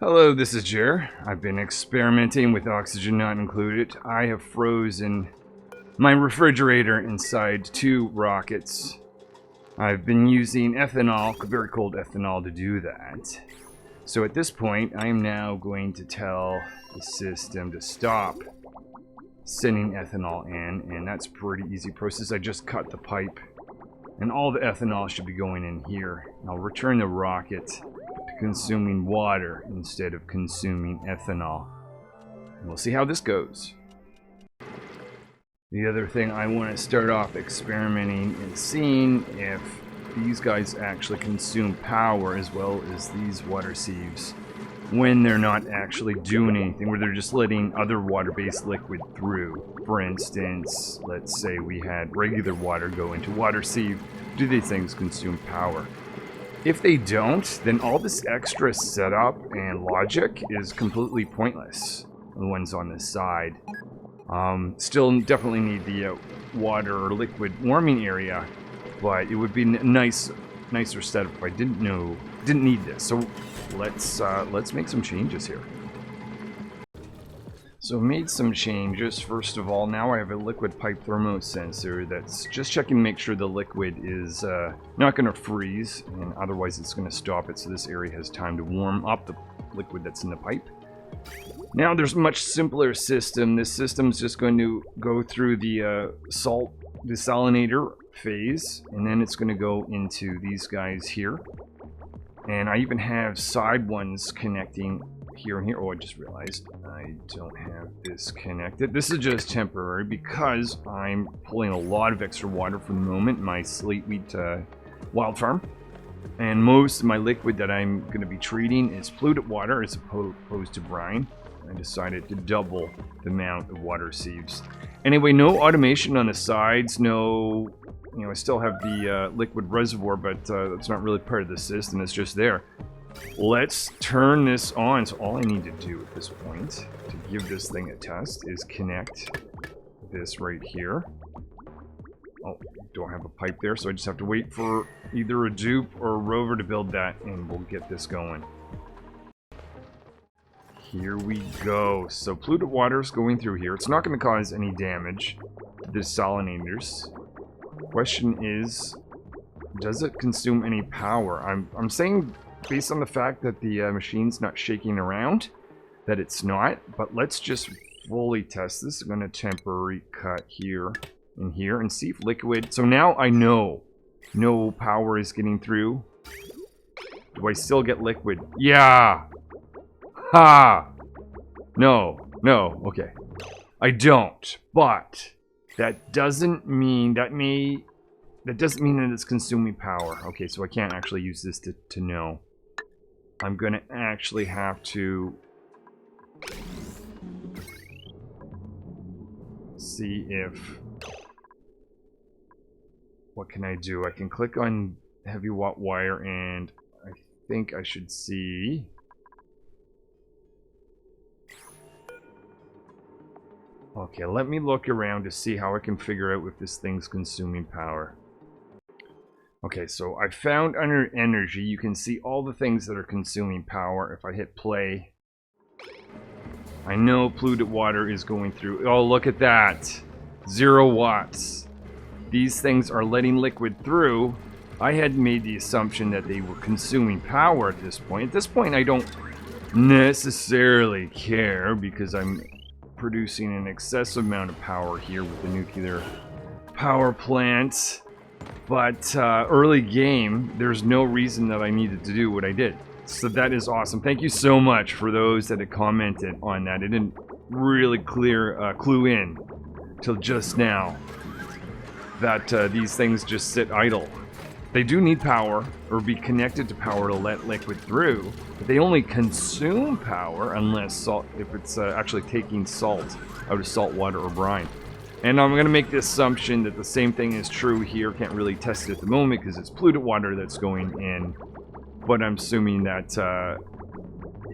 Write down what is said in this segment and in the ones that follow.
Hello, this is Jer. I've been experimenting with oxygen not included. I have frozen my refrigerator inside 2 rockets. I've been using ethanol, very cold ethanol, to do that. So at this point, I am now going to tell the system to stop sending ethanol in, and that's a pretty easy process. I just cut the pipe, and all the ethanol should be going in here. I'll return the rocket to consuming water instead of consuming ethanol. And we'll see how this goes. The other thing I want to start off experimenting is seeing if these guys actually consume power as well as these water sieves when they're not actually doing anything, where they're just letting other water-based liquid through. For instance, let's say we had regular water go into water sieve. Do these things consume power? If they don't, then all this extra setup and logic is completely pointless. The ones on this side. Still definitely need the water or liquid warming area, but it would be nicer setup if I didn't need this. So let's make some changes here. So made some changes. First of all, now I have a liquid pipe thermo sensor that's just checking to make sure the liquid is not going to freeze, and otherwise it's going to stop it, so this area has time to warm up the liquid that's in the pipe. Now there's a much simpler system. This system's just going to go through the salt desalinator phase, and then it's going to go into these guys here. And I even have side ones connecting here and here. Oh, I just realized I don't have this connected. This is just temporary because I'm pulling a lot of extra water for the moment in my slate wheat wild farm. And most of my liquid that I'm going to be treating is polluted water as opposed to brine. I decided to double the amount of water sieves. Anyway, no automation on the sides, no, I still have the liquid reservoir, but that's not really part of the system, it's just there. Let's turn this on. So all I need to do at this point to give this thing a test is connect this right here. Oh, don't have a pipe there, so I just have to wait for either a dupe or a rover to build that, and we'll get this going. Here we go. So polluted water is going through here. It's not going to cause any damage to the desalinators. Question is, does it consume any power? I'm saying, based on the fact that the machine's not shaking around, that it's not. But let's just fully test this. I'm going to temporary cut here and here and see if liquid. So now I know no power is getting through. Do I still get liquid? Yeah. Ha! No, okay. I don't, but that doesn't mean that doesn't mean that it's consuming power. Okay, so I can't actually use this to know. I'm gonna actually have to see if, what can I do? I can click on heavy watt wire, and I think I should see. Okay, let me look around to see how I can figure out if this thing's consuming power. Okay, so I found under energy, you can see all the things that are consuming power. If I hit play, I know polluted water is going through. Oh, look at that. 0 watts. These things are letting liquid through. I had made the assumption that they were consuming power at this point. At this point, I don't necessarily care because I'm producing an excessive amount of power here with the nuclear power plant, but early game, there's no reason that I needed to do what I did. So that is awesome. Thank you so much for those that had commented on that. It didn't really clue in till just now that these things just sit idle. They do need power or be connected to power to let liquid through, but they only consume power unless salt, if it's actually taking salt out of salt water or brine. And I'm going to make the assumption that the same thing is true here. Can't really test it at the moment because it's polluted water that's going in, but I'm assuming that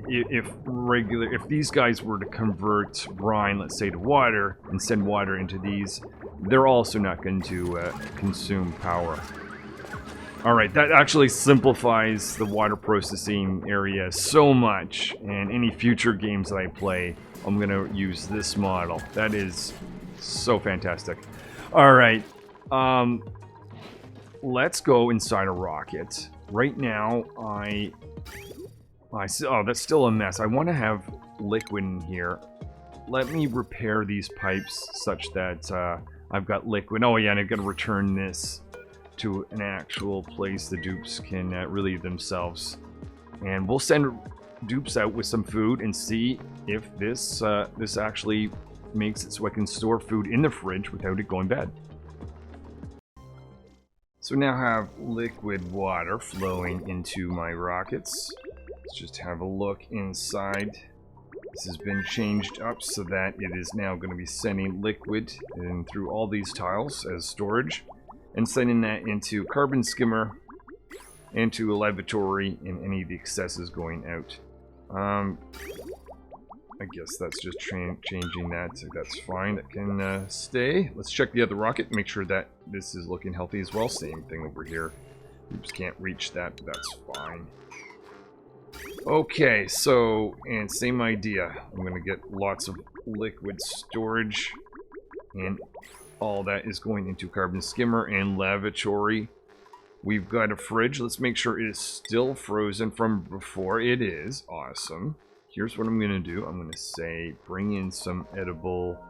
if these guys were to convert brine, let's say, to water and send water into these, they're also not going to consume power. Alright, that actually simplifies the water processing area so much. And any future games that I play, I'm going to use this model. That is so fantastic. Alright, let's go inside a rocket. Right now, oh, that's still a mess. I want to have liquid in here. Let me repair these pipes such that I've got liquid. Oh yeah, and I've got to return this to an actual place the dupes can relieve themselves. And we'll send dupes out with some food and see if this this actually makes it so I can store food in the fridge without it going bad. So now I have liquid water flowing into my rockets. Let's just have a look inside. This has been changed up so that it is now going to be sending liquid in through all these tiles as storage and sending that into carbon skimmer, into a lavatory, and any of the excesses going out. I guess that's just changing that. So that's fine. That can stay. Let's check the other rocket. Make sure that this is looking healthy as well. Same thing over here. Oops, can't reach that, but that's fine. Okay, so, and same idea. I'm going to get lots of liquid storage. And all that is going into carbon skimmer and lavatory. We've got a fridge. Let's make sure it is still frozen from before. It is. Awesome. Here's what I'm going to do. I'm going to say bring in some edible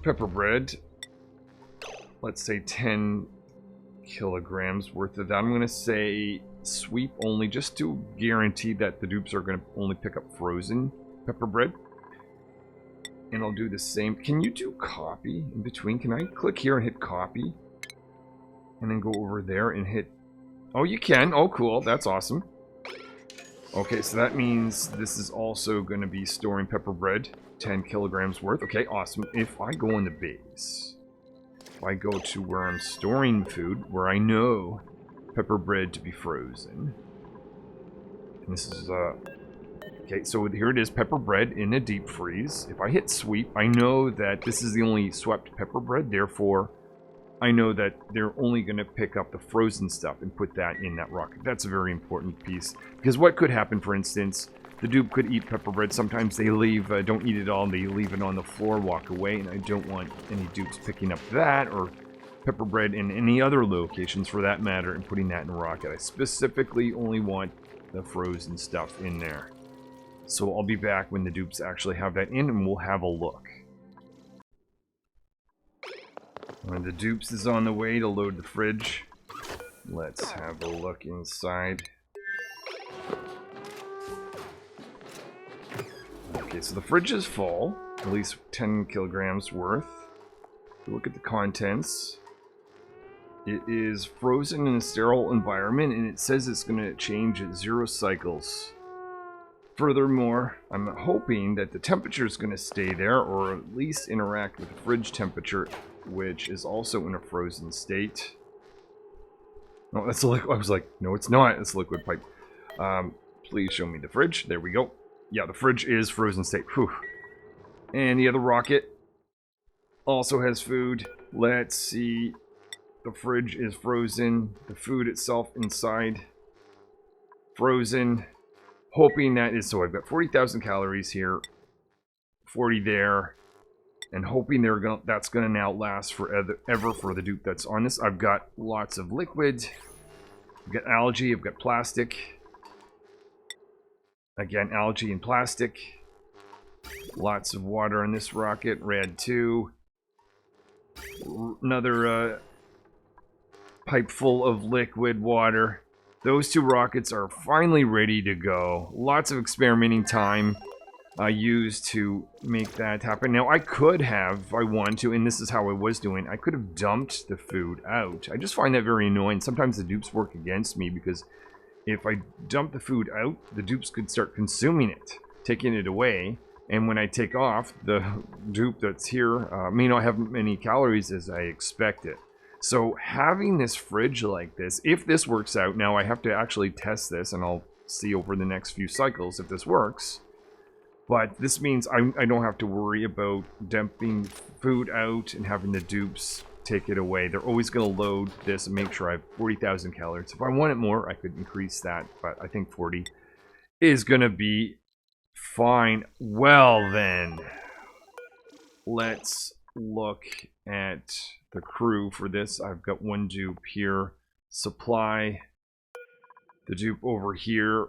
pepper bread. Let's say 10 kilograms worth of that. I'm going to say sweep only just to guarantee that the dupes are going to only pick up frozen pepper bread. And I'll do the same. Can you do copy in between? Can I click here and hit copy? And then go over there and hit... Oh, you can. Oh, cool. That's awesome. Okay, so that means this is also going to be storing pepper bread. 10 kilograms worth. Okay, awesome. If I go on the base, if I go to where I'm storing food, where I know pepper bread to be frozen. And this is... Okay, so here it is, pepper bread in a deep freeze. If I hit sweep, I know that this is the only swept pepper bread, therefore I know that they're only going to pick up the frozen stuff and put that in that rocket. That's a very important piece, because what could happen, for instance, the dupe could eat pepper bread. Sometimes they leave, don't eat it all, they leave it on the floor, walk away, and I don't want any dupes picking up that, or pepper bread in any other locations for that matter, and putting that in a rocket. I specifically only want the frozen stuff in there. So I'll be back when the dupes actually have that in, and we'll have a look. When the dupes is on the way to load the fridge, let's have a look inside. Okay, so the fridge is full, at least 10 kilograms worth. Look at the contents. It is frozen in a sterile environment, and it says it's going to change at 0 cycles. Furthermore, I'm hoping that the temperature is going to stay there, or at least interact with the fridge temperature, which is also in a frozen state. Oh, that's a liquid. I was like, no, it's not. It's a liquid pipe. Please show me the fridge. There we go. Yeah, the fridge is frozen state. Whew. And the other rocket also has food. Let's see. The fridge is frozen. The food itself inside, frozen. Hoping that is, so I've got 40,000 calories here, 40 there, and hoping that's going to now last forever for the dupe that's on this. I've got lots of liquid, I've got algae, I've got plastic, again algae and plastic, lots of water in this rocket, red 2, another pipe full of liquid water. Those 2 rockets are finally ready to go. Lots of experimenting time used to make that happen. Now, I could have, if I wanted to, and this is how I was doing, I could have dumped the food out. I just find that very annoying. Sometimes the dupes work against me, because if I dump the food out, the dupes could start consuming it, taking it away. And when I take off, the dupe that's here may not have many calories as I expected. So having this fridge like this, if this works out, now I have to actually test this, and I'll see over the next few cycles if this works. But this means I don't have to worry about dumping food out and having the dupes take it away. They're always going to load this and make sure I have 40,000 calories. If I wanted more, I could increase that, but I think 40 is going to be fine. Well then, let's look at the crew for this. I've got one dupe here. Supply. The dupe over here.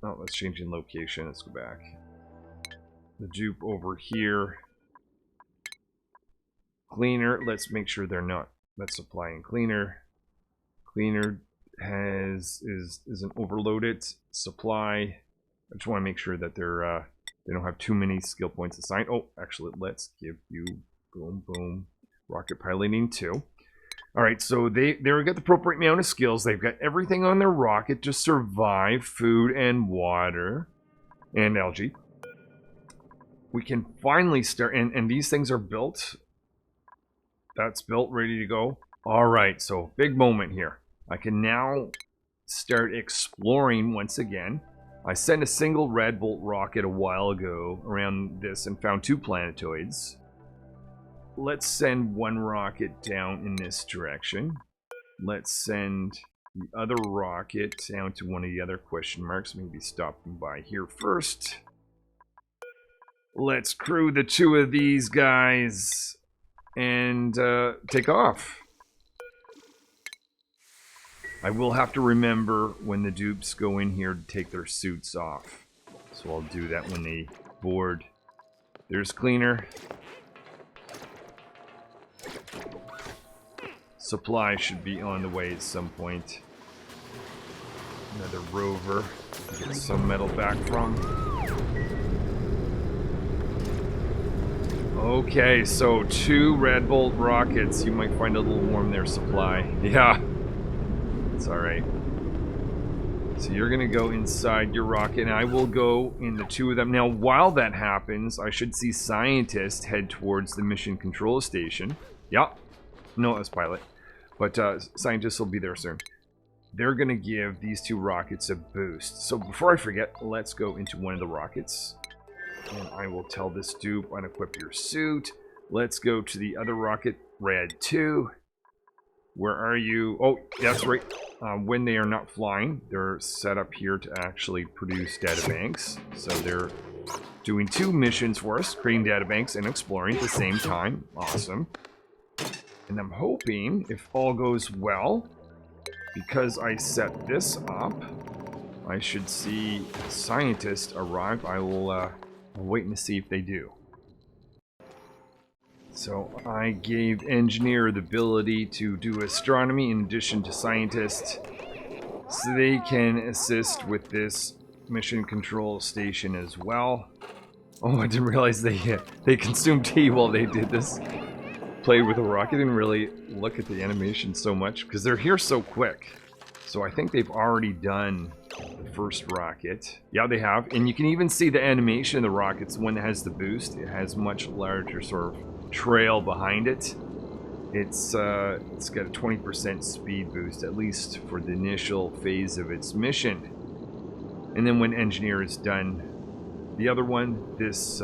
Oh, let's change in location. Let's go back. The dupe over here. Cleaner. Let's make sure they're not. Let's supply and cleaner. Cleaner isn't overloaded. Supply. I just want to make sure that they're they don't have too many skill points assigned. Oh, actually, let's give you boom boom rocket piloting 2. All right, so they've got the appropriate amount of skills. They've got everything on their rocket to survive: food and water and algae. We can finally start, and these things are built. That's built, ready to go. All right, so big moment here. I can now start exploring once again. I sent a single red bolt rocket a while ago around this and found 2 planetoids. Let's send one rocket down in this direction. Let's send the other rocket down to one of the other question marks. Maybe stopping by here first. Let's crew the 2 of these guys and take off. I will have to remember when the dupes go in here to take their suits off. So I'll do that when they board. There's Cleaner. Supply should be on the way at some point. Another rover to get some metal back from. Okay, so 2 red bolt rockets. You might find it a little warm there, Supply. Yeah, it's alright. So you're going to go inside your rocket, and I will go in the 2 of them. Now, while that happens, I should see Scientist head towards the mission control station. Yeah. No, that's Pilot. But Scientists will be there soon. They're going to give these 2 rockets a boost. So before I forget, let's go into one of the rockets. And I will tell this dupe, unequip your suit. Let's go to the other rocket, Red 2. Where are you? Oh, that's right. When they are not flying, they're set up here to actually produce databanks. So they're doing 2 missions for us, creating databanks and exploring at the same time. Awesome. And I'm hoping, if all goes well, because I set this up, I should see Scientists arrive. I will I'm waiting to see if they do. So I gave Engineer the ability to do astronomy in addition to Scientist, so they can assist with this mission control station as well. Oh, I didn't realize they consumed tea while they did this. Played with a rocket. Didn't really look at the animation so much because they're here so quick. So I think they've already done the first rocket. Yeah, they have. And you can even see the animation of the rockets. One that has the boost, it has much larger sort of trail behind it. It's got a 20% speed boost, at least for the initial phase of its mission. And then when Engineer is done, the other one, this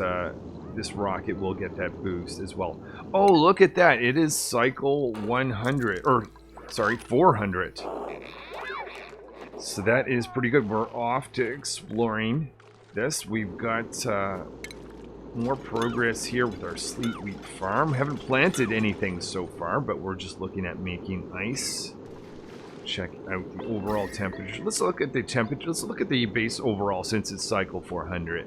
rocket will get that boost as well. Oh, look at that. It is cycle 100, or sorry, 400. So that is pretty good. We're off to exploring this. We've got more progress here with our sleet wheat farm. Haven't planted anything so far, but we're just looking at making ice. Check out the overall temperature. Let's look at the temperature. Let's look at the base overall since it's cycle 400.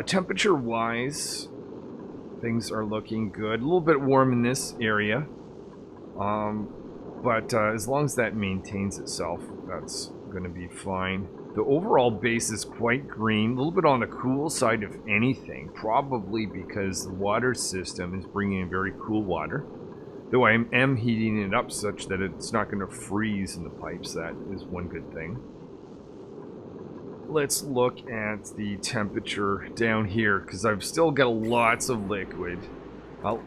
Temperature-wise, things are looking good. A little bit warm in this area. But as long as that maintains itself, that's going to be fine. The overall base is quite green, a little bit on the cool side of anything, probably because the water system is bringing in very cool water. Though I am heating it up such that it's not going to freeze in the pipes. That is one good thing. Let's look at the temperature down here, because I've still got lots of liquid.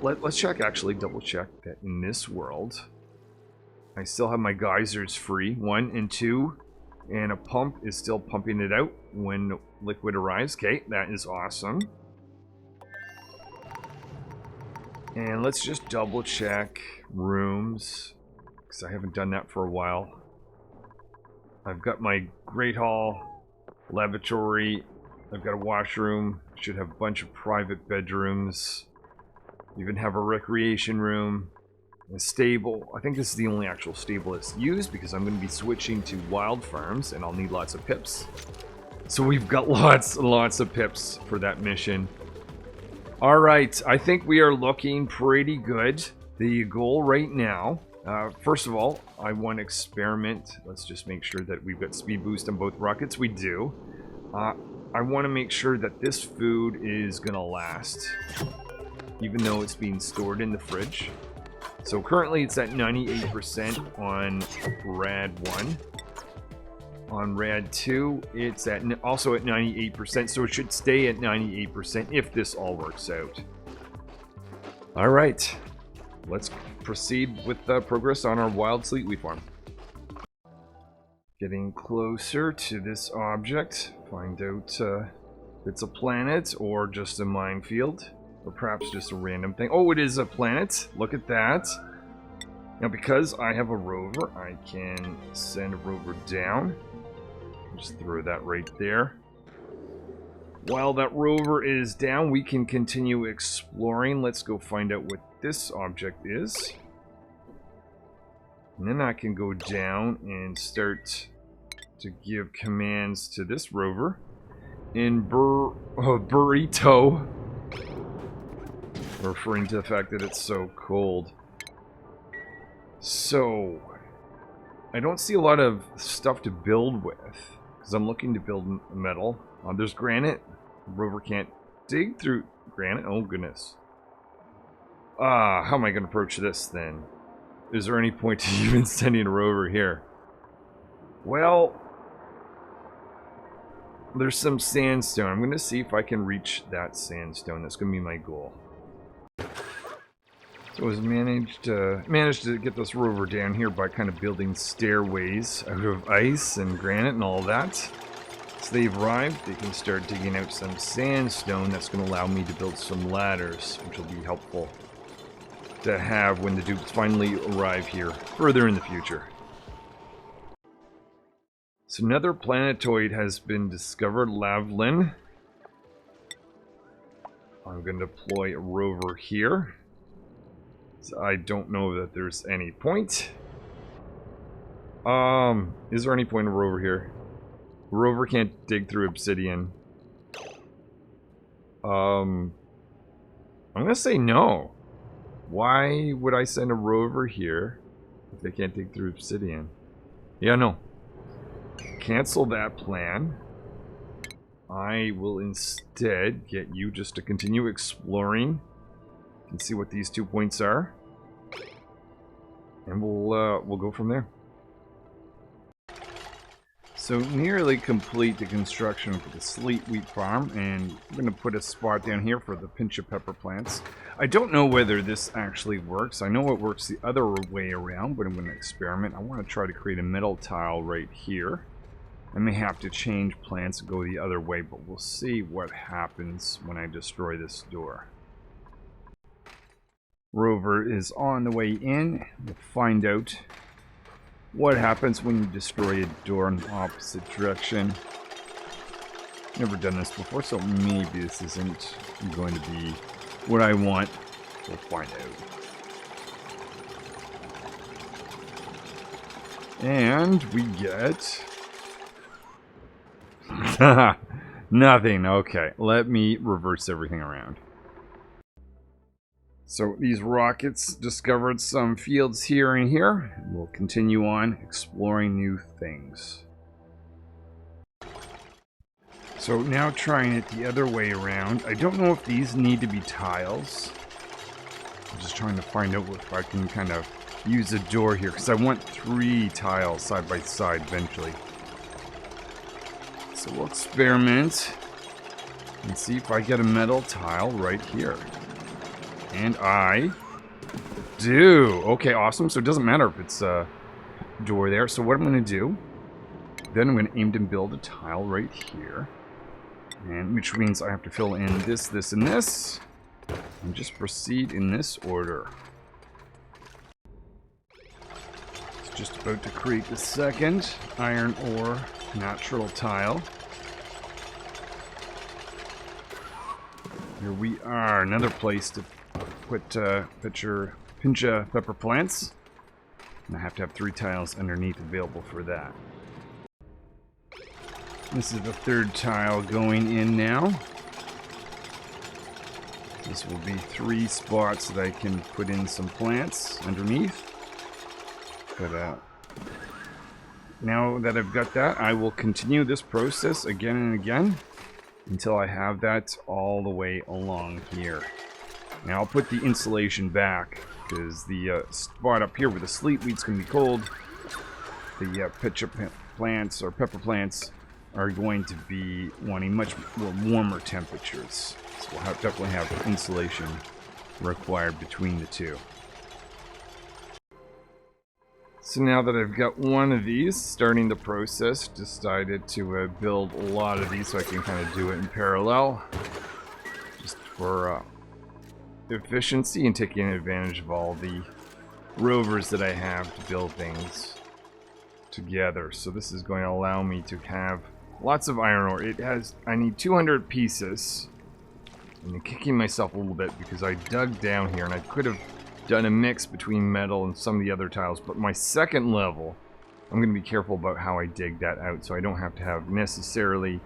Let's check, actually, double check that in this world, I still have my geysers free, 1 and 2, and a pump is still pumping it out when liquid arrives. Okay, that is awesome. And let's just double check rooms, because I haven't done that for a while. I've got my Great Hall, lavatory, I've got a washroom, should have a bunch of private bedrooms, even have a recreation room, a stable. I think this is the only actual stable that's used because I'm going to be switching to wild farms and I'll need lots of pips. So we've got lots and lots of pips for that mission. Alright, I think we are looking pretty good. The goal right now, first of all, I want to experiment. Let's just make sure that we've got speed boost on both rockets. We do. I want to make sure that this food is going to last, even though it's being stored in the fridge. So currently it's at 98% on Rad 1. On Rad 2, it's also at 98%, so it should stay at 98% if this all works out. Alright, let's proceed with progress on our wild sleetweed farm. Getting closer to this object, find out if it's a planet or just a minefield, or perhaps just a random thing. Oh, it is a planet, look at that. Now because I have a rover, I can send a rover down. Just throw that right there. While that rover is down, we can continue exploring. Let's go find out what this object is. And then I can go down and start to give commands to this rover in burrito, referring to the fact that it's so cold. So, I don't see a lot of stuff to build with, because I'm looking to build metal. There's granite. The rover can't dig through granite. Oh, goodness. How am I going to approach this, then? Is there any point to even sending a rover here? Well, there's some sandstone. I'm going to see if I can reach that sandstone. That's going to be my goal. So I managed to get this rover down here by kind of building stairways out of ice and granite and all that. So they've arrived, they can start digging out some sandstone. That's going to allow me to build some ladders, which will be helpful to have when the dupes finally arrive here further in the future. So another planetoid has been discovered, Lavlin. I'm going to deploy a rover here. So I don't know that there's any point. Is there any point of rover here? Rover can't dig through obsidian. I'm gonna say no. Why would I send a rover here if they can't dig through obsidian? Yeah, no. Cancel that plan. I will instead get you just to continue exploring and see what these 2 points are, and we'll go from there. So nearly complete the construction for the sleetweed farm, and I'm going to put a spot down here for the pinch of pepper plants. I don't know whether this actually works. I know it works the other way around, but I'm going to experiment. I want to try to create a metal tile right here. I may have to change plants and go the other way, but we'll see what happens when I destroy this door. Rover is on the way in. We'll find out what happens when you destroy a door in the opposite direction. Never done this before, so maybe this isn't going to be what I want. We'll find out. And we get nothing. Okay, let me reverse everything around. So these rockets discovered some fields here and here. We'll continue on exploring new things. So now trying it the other way around. I don't know if these need to be tiles. I'm just trying to find out if I can kind of use a door here, because I want 3 tiles side by side eventually. So we'll experiment and see if I get a metal tile right here. And I do. Okay, awesome. So it doesn't matter if it's a door there. So what I'm going to do, then I'm going to aim to build a tile right here. And which means I have to fill in this, this, and this. And just proceed in this order. It's just about to create the second iron ore natural tile. Here we are, another place to put pinch pepper plants. And I have to have 3 tiles underneath available for that. This is the 3rd tile going in now. This will be 3 spots that I can put in some plants underneath. But now that I've got that, I will continue this process again and again until I have that all the way along here. Now I'll put the insulation back because the spot up here where the sleet wheat's going to be cold, the pitcher plants or pepper plants are going to be wanting much more warmer temperatures. So we'll definitely have insulation required between the two. So now that I've got one of these, starting the process, decided to build a lot of these so I can kind of do it in parallel. Just for efficiency and taking advantage of all the rovers that I have to build things together. So this is going to allow me to have lots of iron ore. I need 200 pieces. I'm kicking myself a little bit because I dug down here and I could have done a mix between metal and some of the other tiles, but my second level, I'm going to be careful about how I dig that out so I don't have to have necessarily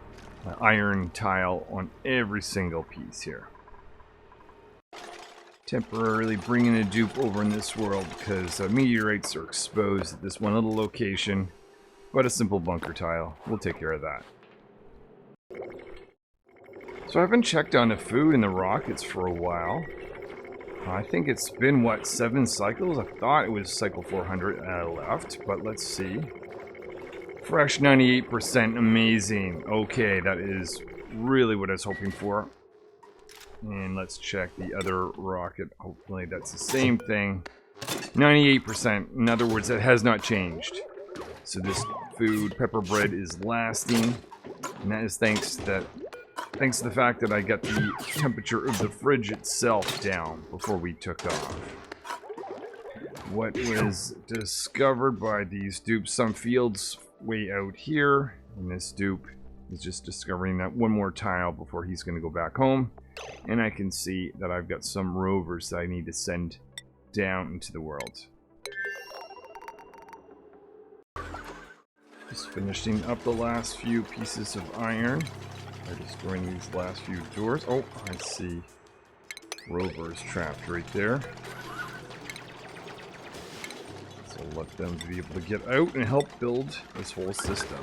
an iron tile on every single piece here. Temporarily bringing a dupe over in this world because meteorites are exposed at this one little location, but a simple bunker tile will take care of that. So I haven't checked on the food in the rockets for a while. I think it's been, what, 7 cycles? I thought it was cycle 400 left, but let's see. Fresh 98%, amazing. Okay, that is really what I was hoping for. And let's check the other rocket. Hopefully that's the same thing. 98%. In other words, that has not changed. So this food, pepper bread, is lasting. And that is thanks to the fact that I got the temperature of the fridge itself down before we took off. What was discovered by these dupes, some fields way out here, and this dupe is just discovering that one more tile before he's going to go back home. And I can see that I've got some rovers that I need to send down into the world. Just finishing up the last few pieces of iron. By destroying these last few doors. Oh, I see rovers trapped right there. So let them be able to get out and help build this whole system.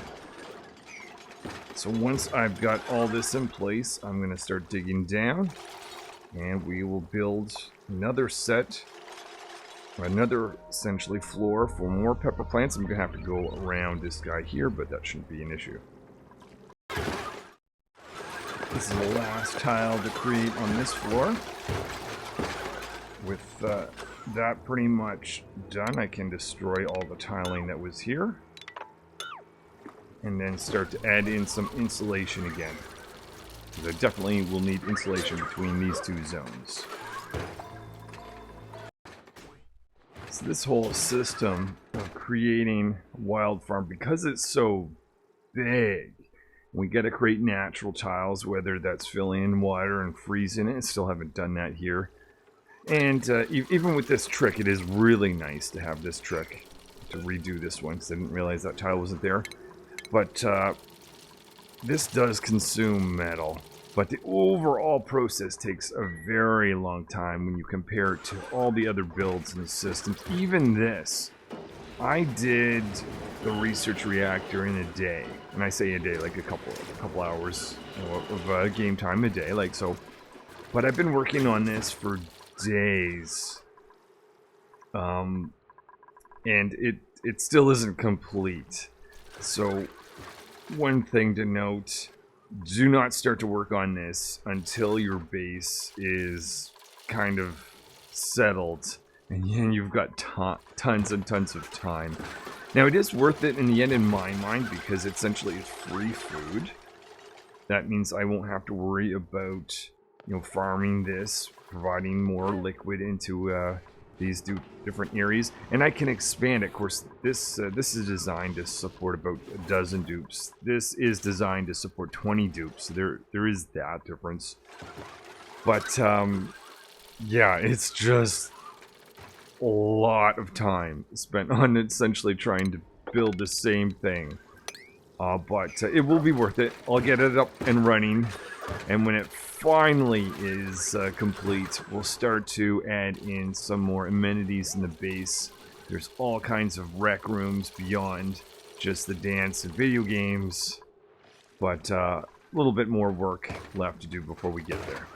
So once I've got all this in place, I'm going to start digging down. And we will build another set, another essentially floor for more pepper plants. I'm going to have to go around this guy here, but that shouldn't be an issue. This is the last tile to create on this floor. With that pretty much done, I can destroy all the tiling that was here. And then start to add in some insulation again. Because I definitely will need insulation between these two zones. So this whole system of creating a wild farm, because it's so big, we got to create natural tiles, whether that's filling in water and freezing it. Still haven't done that here. And even with this trick, it is really nice to have this trick to redo this one, because I didn't realize that tile wasn't there. But this does consume metal. But the overall process takes a very long time when you compare it to all the other builds in the system. Even this, I did the research reactor in a day. And I say a day, like a couple hours of game time a day, like so. But I've been working on this for days. And it still isn't complete. So one thing to note, do not start to work on this until your base is kind of settled and you've got tons and tons of time. Now it is worth it in the end in my mind because essentially it's free food. That means I won't have to worry about farming this, providing more liquid into these different areas, and I can expand it. Of course, this is designed to support about a dozen dupes. This is designed to support 20 dupes. So there is that difference. But yeah, it's just a lot of time spent on essentially trying to build the same thing. But it will be worth it. I'll get it up and running, and when it finally is complete, we'll start to add in some more amenities in the base. There's all kinds of rec rooms beyond just the dance and video games, but a little bit more work left to do before we get there.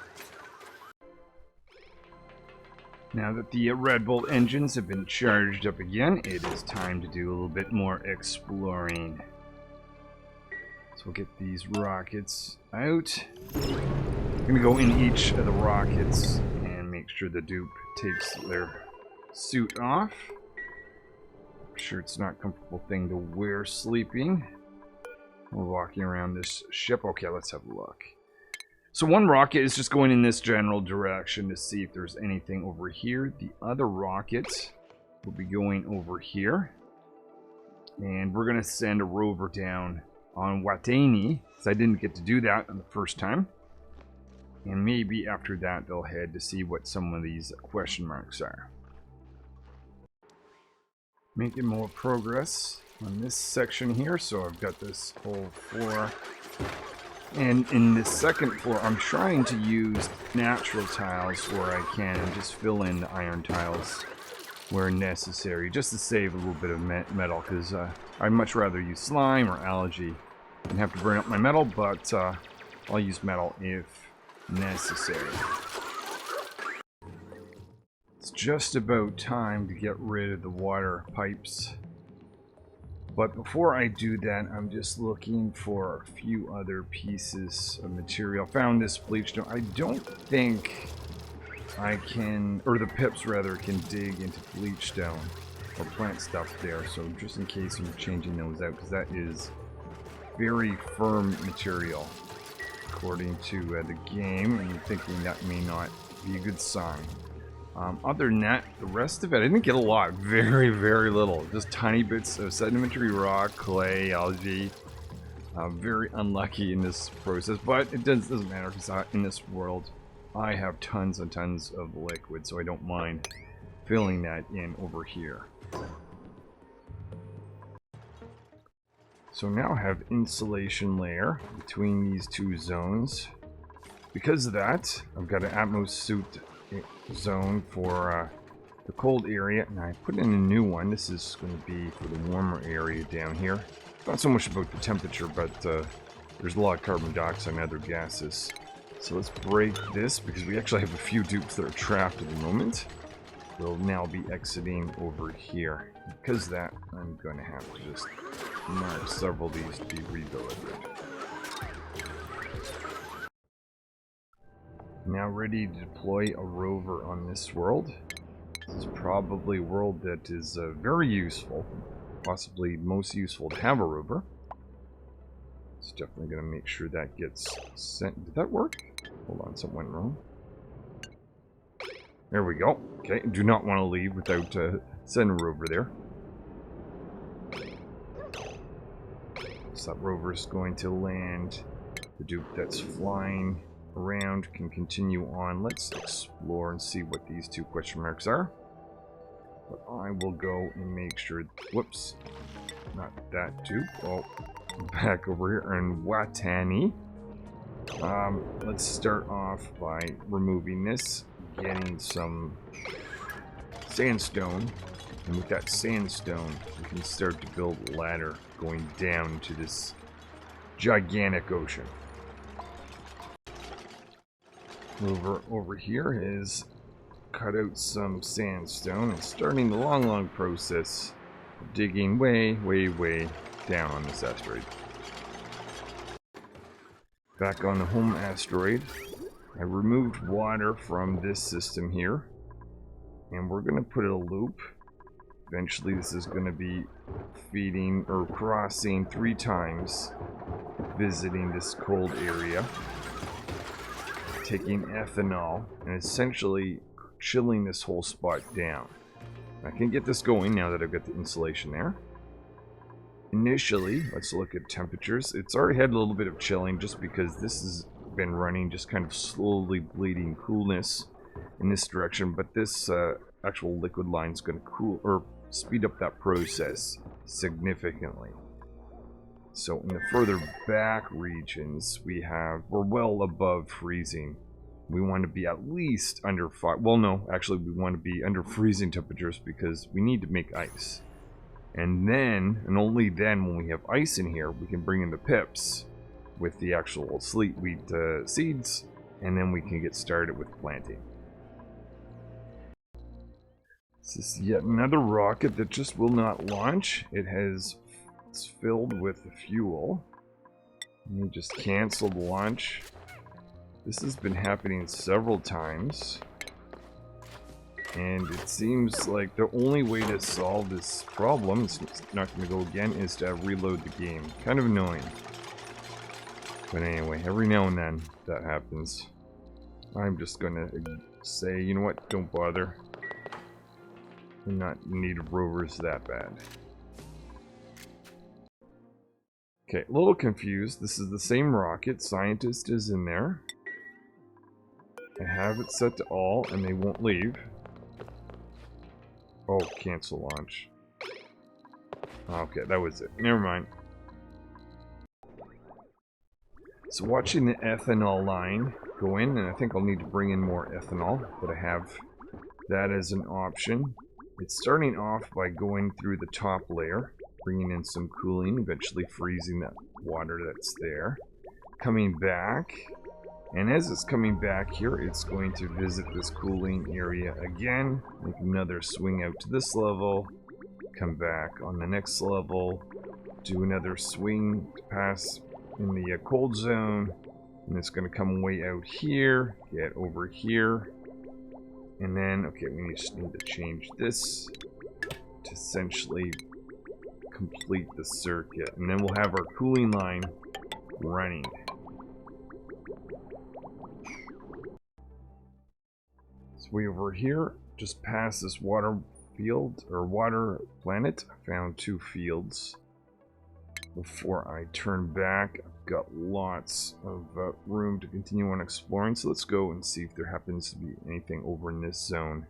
Now that the Red Bull engines have been charged up again, it is time to do a little bit more exploring. So we'll get these rockets out. I'm going to go in each of the rockets and make sure the dupe takes their suit off. I'm sure it's not a comfortable thing to wear sleeping. We're walking around this ship. Okay, let's have a look. So one rocket is just going in this general direction to see if there's anything over here. The other rocket will be going over here. And we're going to send a rover down on Watani, because I didn't get to do that on the first time. And maybe after that they'll head to see what some of these question marks are. Making more progress on this section here. So I've got this whole floor. And in the second floor, I'm trying to use natural tiles where I can and just fill in the iron tiles where necessary, just to save a little bit of metal, because I'd much rather use slime or algae and have to burn up my metal, but I'll use metal if necessary. It's just about time to get rid of the water pipes. But before I do that, I'm just looking for a few other pieces of material. Found this bleach stone. I don't think I can, or the pips rather, can dig into bleach stone or plant stuff there. So just in case I'm changing those out, because that is very firm material according to the game, and you're thinking that may not be a good sign. Other than that, the rest of it, I didn't get a lot. Very, very little. Just tiny bits of sedimentary rock, clay, algae. Very unlucky in this process, but it doesn't matter, because in this world, I have tons and tons of liquid, so I don't mind filling that in over here. So now I have insulation layer between these two zones. Because of that, I've got an Atmos suit zone for the cold area, and I put in a new one. This is going to be for the warmer area down here. Not so much about the temperature, but there's a lot of carbon dioxide and other gases. So let's break this, because we actually have a few dupes that are trapped at the moment. We'll now be exiting over here. Because of that, I'm going to have to just mark several of these to be redelivered. Now ready to deploy a rover on this world. This is probably a world that is very useful, possibly most useful to have a rover. It's definitely going to make sure that gets sent. Did that work? Hold on, something went wrong. There we go. Okay, do not want to leave without sending a rover there. So that rover is going to land. The dupe that's flying around can continue on. Let's explore and see what these two question marks are. But I will go and make sure. Whoops, not that dupe. Oh, back over here in Watani. Let's start off by removing this, getting some sandstone, and with that sandstone we can start to build a ladder going down to this gigantic ocean. Over here is cut out some sandstone and starting the long process of digging way down on this asteroid. Back on the home asteroid, I removed water from this system here, and we're going to put a loop. Eventually this is going to be feeding or crossing 3 times, visiting this cold area. taking ethanol and essentially chilling this whole spot down. I can get this going now that I've got the insulation there. Initially, let's look at temperatures. It's already had a little bit of chilling just because this has been running just kind of slowly bleeding coolness in this direction, but this actual liquid line is going to cool or speed up that process significantly. So in the further back regions, we're well above freezing. We want to be at least under 5. Well, no, actually we want to be under freezing temperatures because we need to make ice. And then, and only then, when we have ice in here, we can bring in the pips with the actual sleet wheat seeds, and then we can get started with planting. This is yet another rocket that just will not launch. It's filled with fuel. Let me just cancel the launch. This has been happening several times. And it seems like the only way to solve this problem, it's not going to go again, is to reload the game. Kind of annoying. But anyway, every now and then that happens. I'm just going to say, you know what, don't bother. I'm not in need of rovers that bad. Okay, a little confused. This is the same rocket. Scientist is in there. I have it set to all, and they won't leave. Oh, cancel launch. Okay, that was it. Never mind. So watching the ethanol line go in, and I think I'll need to bring in more ethanol, but I have that as an option. It's starting off by going through the top layer, bringing in some cooling, eventually freezing that water that's there. Coming back, and as it's coming back here, it's going to visit this cooling area again, make another swing out to this level, come back on the next level, do another swing to pass in the cold zone, and it's going to come way out here, get over here, and then, okay, we just need to change this to essentially complete the circuit, and then we'll have our cooling line running. So way over here, just past this water field, or water planet, I found 2 fields. Before I turn back, I've got lots of room to continue on exploring, so let's go and see if there happens to be anything over in this zone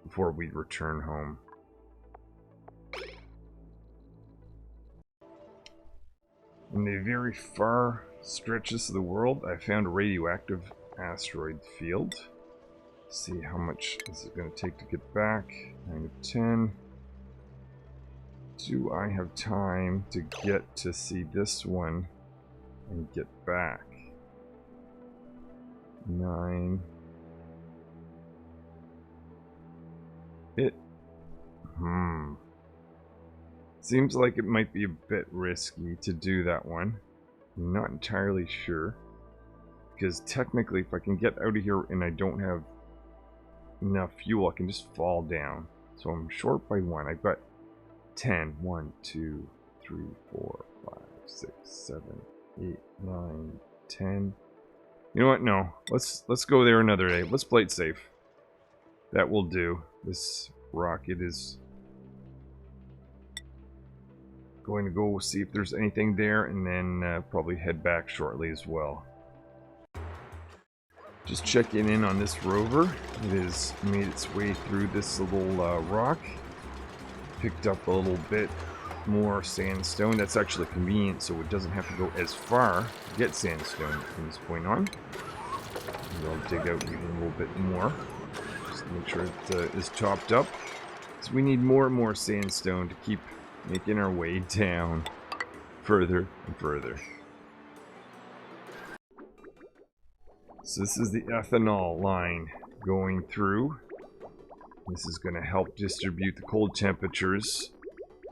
before we return home. In the very far stretches of the world, I found a radioactive asteroid field. See how much is it going to take to get back. 9 of 10. Do I have time to get to see this one and get back? 9. Seems like it might be a bit risky to do that one. I'm not entirely sure. Because technically, if I can get out of here and I don't have enough fuel, I can just fall down. So I'm short by 1. I've got 10. 1, 2, 3, 4, 5, 6, 7, 8, 9, 10. You know what? No. Let's go there another day. Let's play it safe. That will do. This rocket is going to go see if there's anything there, and then probably head back shortly as well. Just checking in on this rover. It has made its way through this little rock. Picked up a little bit more sandstone. That's actually convenient, so it doesn't have to go as far to get sandstone from this point on. And I'll dig out even a little bit more, just to make sure it is topped up. So we need more and more sandstone to keep making our way down further and further. So this is the ethanol line going through. This is going to help distribute the cold temperatures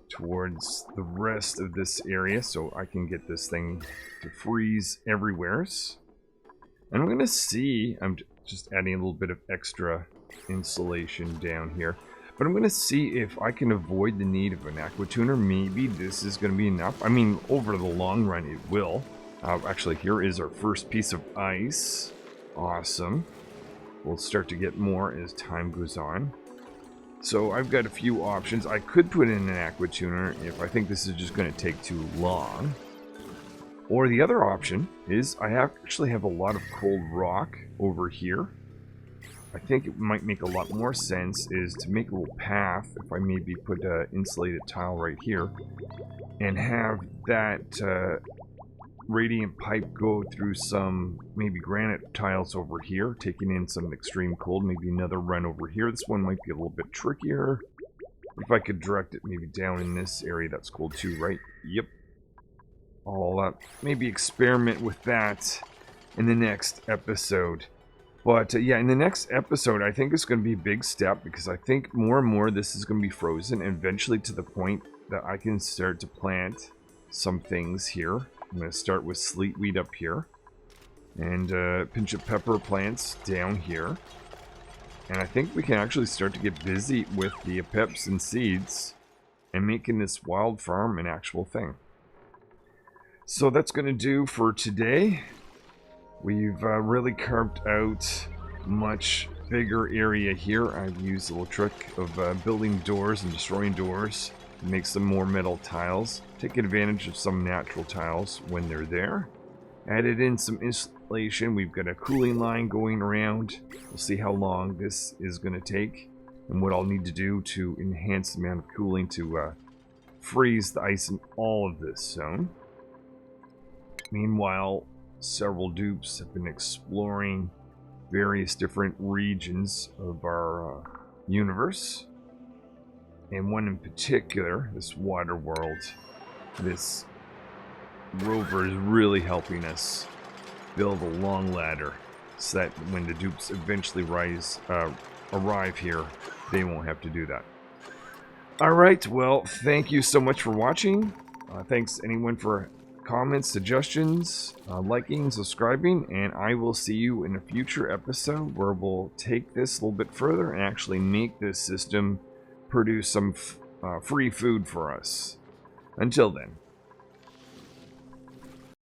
towards the rest of this area, so I can get this thing to freeze everywhere. And I'm going to see, I'm just adding a little bit of extra insulation down here, but I'm going to see if I can avoid the need of an aqua tuner. Maybe this is going to be enough. I mean, over the long run it will. Actually, here is our first piece of ice. Awesome. We'll start to get more as time goes on. So I've got a few options. I could put in an aqua tuner if I think this is just going to take too long. Or the other option is I actually have a lot of cold rock over here. I think it might make a lot more sense is to make a little path, if I maybe put an insulated tile right here, and have that radiant pipe go through some maybe granite tiles over here, taking in some extreme cold, maybe another run over here. This one might be a little bit trickier. If I could direct it maybe down in this area, that's cool too, right? Yep. I'll maybe experiment with that in the next episode. But yeah, in the next episode, I think it's going to be a big step because I think more and more this is going to be frozen, and eventually to the point that I can start to plant some things here. I'm going to start with sleetweed up here and pinch of pepper plants down here. And I think we can actually start to get busy with the peps and seeds and making this wild farm an actual thing. So that's going to do for today. We've really carved out much bigger area here. I've used a little trick of building doors and destroying doors to make some more metal tiles. Take advantage of some natural tiles when they're there. Added in some insulation. We've got a cooling line going around. We'll see how long this is going to take and what I'll need to do to enhance the amount of cooling to freeze the ice in all of this zone. Meanwhile, several dupes have been exploring various different regions of our universe. And one in particular, this water world. This rover is really helping us build a long ladder so that when the dupes eventually arrive here, they won't have to do that. Alright, well, thank you so much for watching. Thanks anyone for comments, suggestions, liking, subscribing, and I will see you in a future episode where we'll take this a little bit further and actually make this system produce some free food for us. Until then.